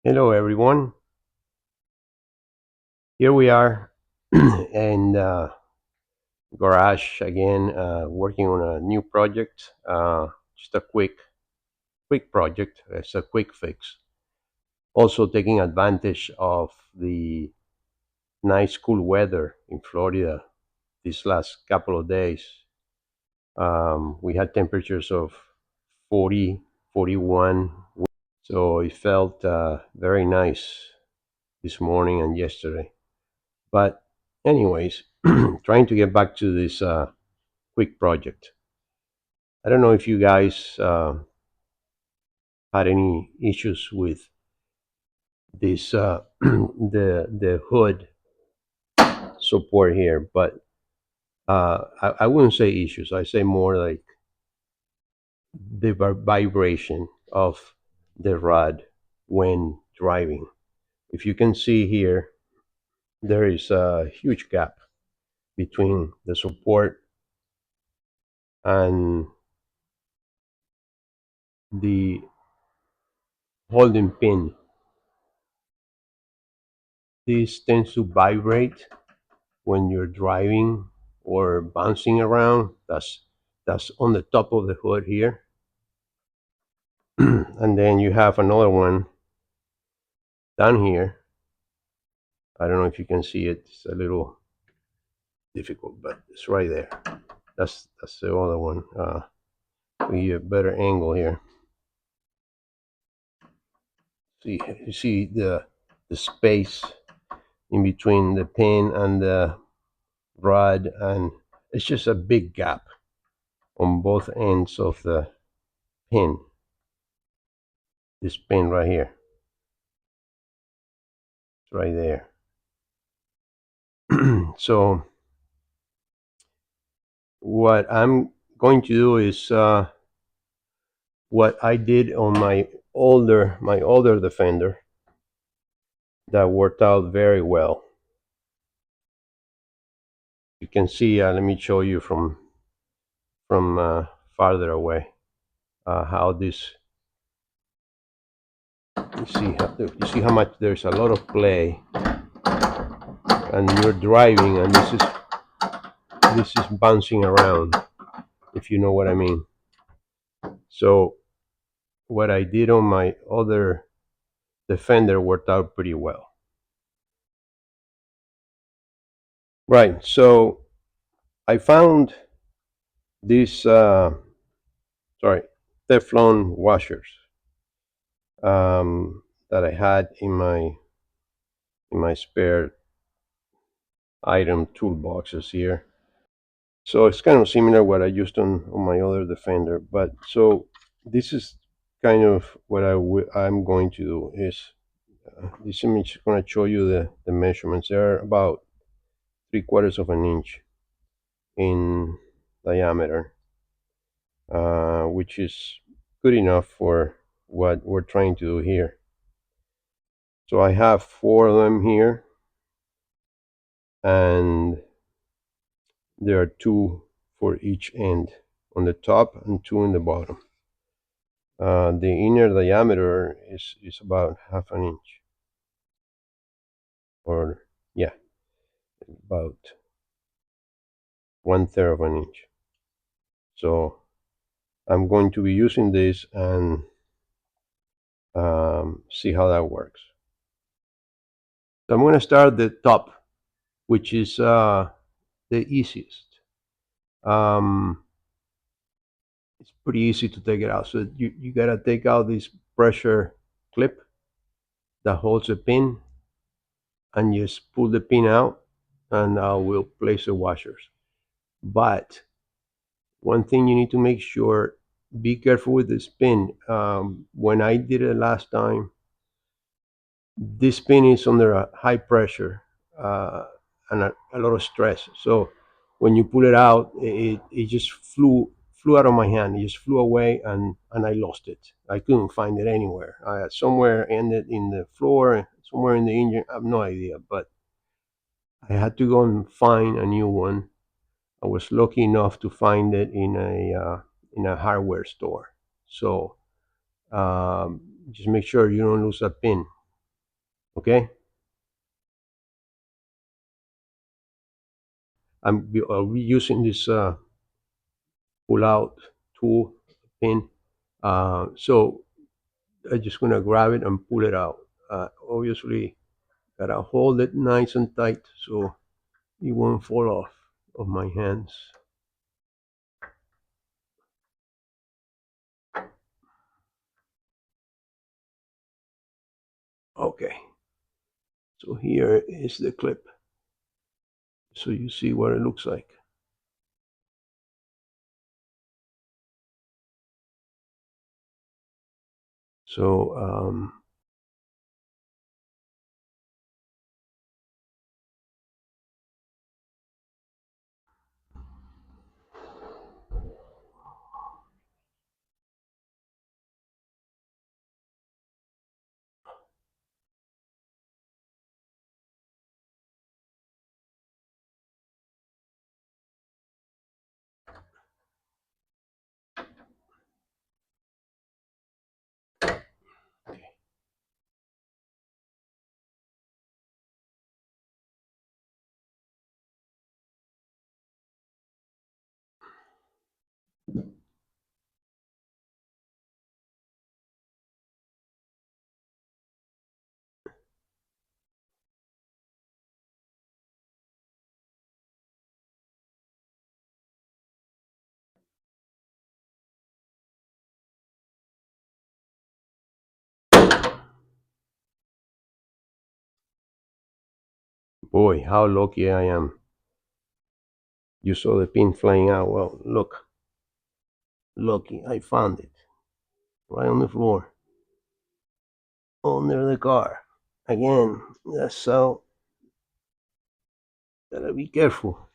Hello, everyone. Here we are in garage again, working on a new project. Just a quick project. It's a quick fix. Also taking advantage of the nice cool weather in Florida these last couple of days. We had temperatures of 40, 41, so it felt very nice this morning and yesterday. But anyways, trying to get back to this quick project. I don't know if you guys had any issues with this the hood support here, but I wouldn't say issues. I say more like the vibration of the rod when driving. If you can see here, there is a huge gap between the support and the holding pin. This tends to vibrate when you're driving or bouncing around. That's on the top of the hood here. And then you have another one down here. I don't know if you can see it. It's a little difficult, but it's right there. That's the other one. We get a better angle here. See, you see the space in between the pin and the rod, and it's just a big gap on both ends of the pin. This pin right here, it's right there. So what I'm going to do is what I did on my older Defender that worked out very well. You can see. Let me show you from farther away how this. You see how much there's a lot of play, and you're driving, and this is bouncing around. If you know what I mean. So what I did on my other Defender worked out pretty well. Right. So I found these sorry, Teflon washers that I had in my spare item toolboxes here. So it's kind of similar what I used on my other Defender, but so this is kind of what I'm going to do is this image is going to show you the measurements. They're about 3/4 of an inch in diameter, which is good enough for what we're trying to do here. So I have four of them here, and there are two for each end on the top and two in the bottom. The inner diameter is about half an inch, or yeah, about 1/3 of an inch. So I'm going to be using this and see how that works. So I'm going to start at the top, which is the easiest. Um, it's pretty easy to take it out. So you got to take out this pressure clip that holds the pin, and just pull the pin out, and we'll place the washers. But one thing you need to make sure, be careful with this pin. When I did it last time, this pin is under a high pressure uh, and a lot of stress. So when you pull it out, it just flew out of my hand. It just flew away, and I lost it. I couldn't find it anywhere. Somewhere ended in the floor, somewhere in the engine. I have no idea, but I had to go and find a new one. I was lucky enough to find it in a hardware store. So just make sure you don't lose a pin. Okay, I'll be using this pull out tool pin. So I'm just gonna grab it and pull it out. Obviously, gotta hold it nice and tight so it won't fall off of my hands. Okay, so here is the clip. So you see what it looks like. So boy, how lucky I am. You saw the pin flying out. Well, look, lucky, I found it right on the floor under the car. Again, that's so gotta be careful.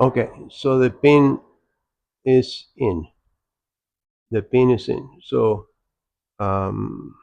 Okay, so the pin is in. The pin is in. So um,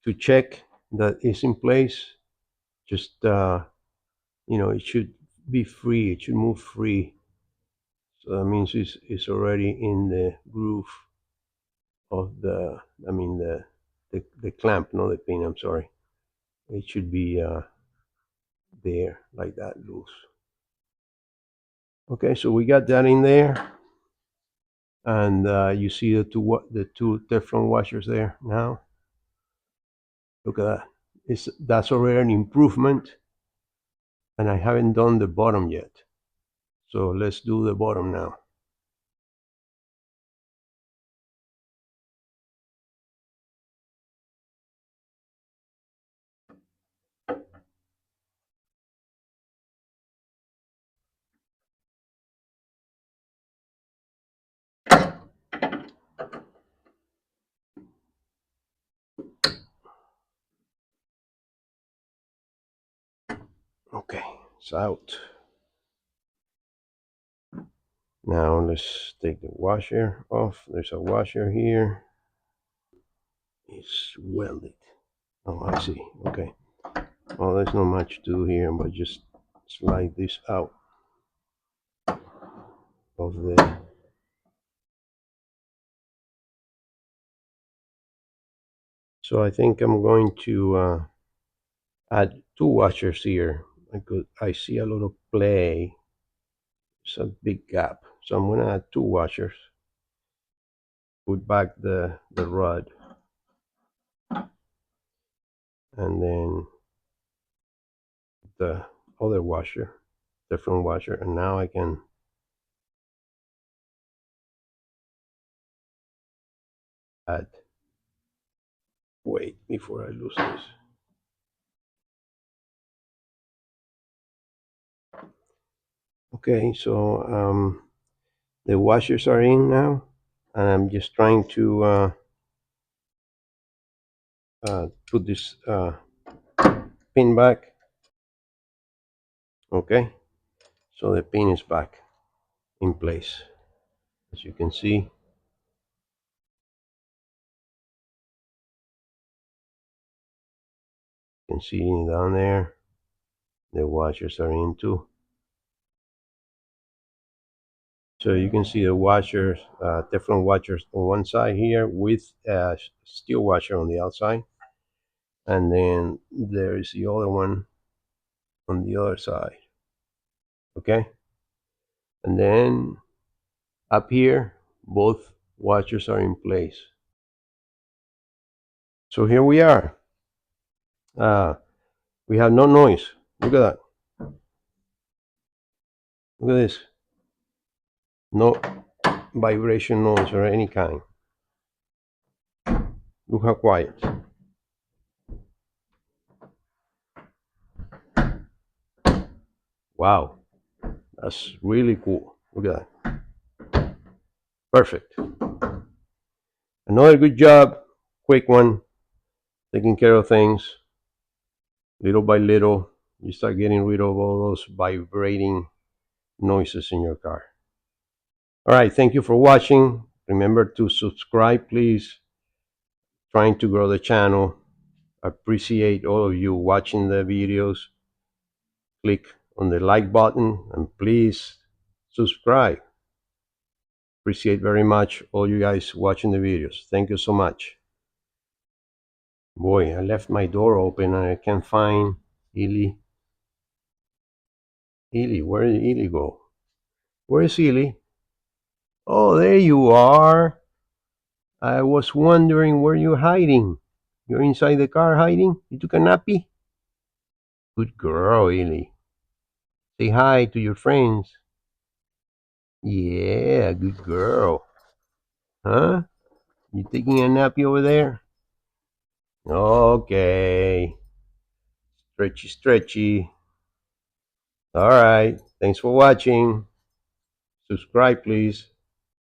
to check that it's in place, just it should be free. It should move free. So that means it's already in the groove of the. I mean the clamp, not the pin. I'm sorry. It should be there like that, loose. Okay, so we got that in there, and you see the two Teflon washers there now. Look at that. That's already an improvement, and I haven't done the bottom yet. So let's do the bottom now. Okay, it's out. Now let's take the washer off. There's a washer here. It's welded. Oh, I see. Okay. Well, there's not much to do here, but just slide this out of the. So I think I'm going to add two washers here. I see a lot of play. It's a big gap. So I'm gonna add two washers. Put back the rod, and then the other washer, the front washer, and now I can add. Wait before I lose this. Okay, so the washers are in now, and I'm just trying to put this pin back. Okay, so the pin is back in place. As you can see down there, the washers are in too. So you can see the washers, Teflon washers on one side here with a steel washer on the outside. And then there is the other one on the other side. Okay. And then up here, both washers are in place. So here we are. Uh, we have no noise. Look at that. Look at this. No vibration noise or any kind. Look how quiet. Wow, that's really cool. Look at that. Perfect. Another good job. Quick one. Taking care of things little by little. You start getting rid of all those vibrating noises in your car. All right. Thank you for watching. Remember to subscribe, please. Trying to grow the channel. Appreciate all of you watching the videos. Click on the like button and please subscribe. Appreciate very much all you guys watching the videos. Thank you so much. Boy, I left my door open and I can't find Ely. Ely, where did Ely go? Where is Ely? Oh, there you are. I was wondering where you're hiding. You're inside the car hiding? You took a nappy? Good girl, Ely. Say hi to your friends. Yeah, good girl. Huh? You taking a nappy over there? Okay. Stretchy, stretchy. All right. Thanks for watching. Subscribe, please.